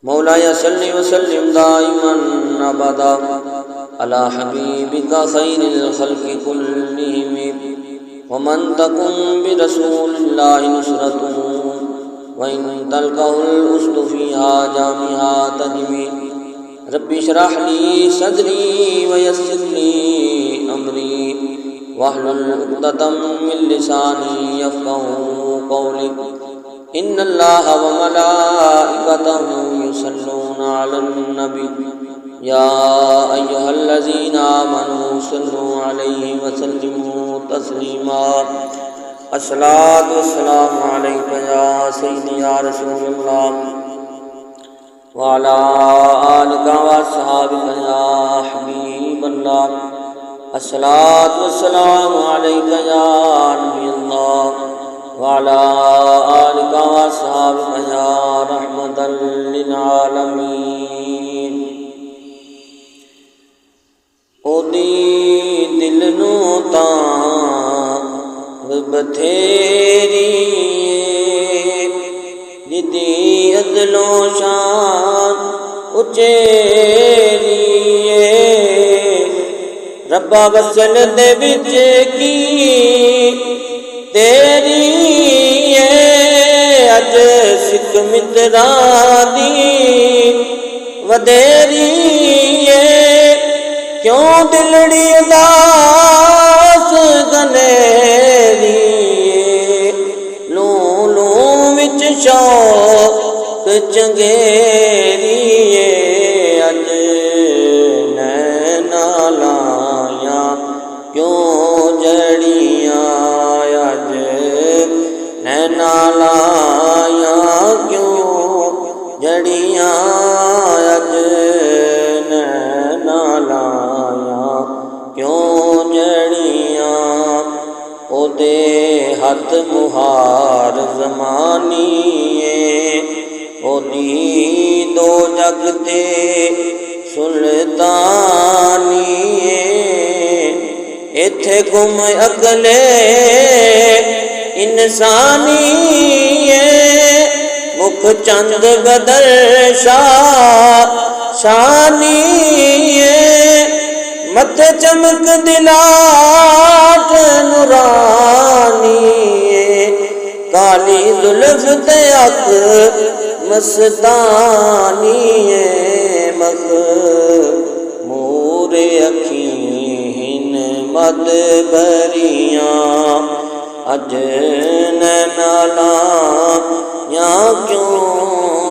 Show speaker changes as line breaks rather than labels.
مولاي صل وسلم دائما أبدا على حبيبك خير الخلق كلهم ومن تكن برسول الله نصرته وإن تلقه الأسد فيها جامها تجمي رب اشرح لي صدري ويسر لي أمري واحلل عقدة من لساني يفقهوا قولي إن الله وملائكته يصلون على النبي يا أيها الذين آمنوا صلوا عليه وسلموا تسليما الصلاة والسلام عليك يا سيدي يا رسول الله وعلى آلك وأصحابك يا حبيب الله الصلاة والسلام عليك يا نبي الله وعلى آلك وأصحابك يا رحمة للعالمين اودی دل نو تاں بتھیری جدی عدل و شان اچیری ربا وصل دے وچ کی تیری اج سکھ متراں دی ودیری کیوں دلڑی اداس گنیری لوں لوں وچ شوق چنگیری اج نینا لایا کیوں جڑیاں اج نینا لایا کیوں جڑیاں اج نینا لایا کیوں جڑیاں او دے ہاتھ مہار زمانی او دی دو جگ تے سلطانی ایتھے گم اگلے انسانی مکھ چند بدر شاہ شانی متھے چمک دلاٹ نورانی کالی زلف تے اک مستانی مخ مور اکھیں مد بریاں اج نینا لایا کیوں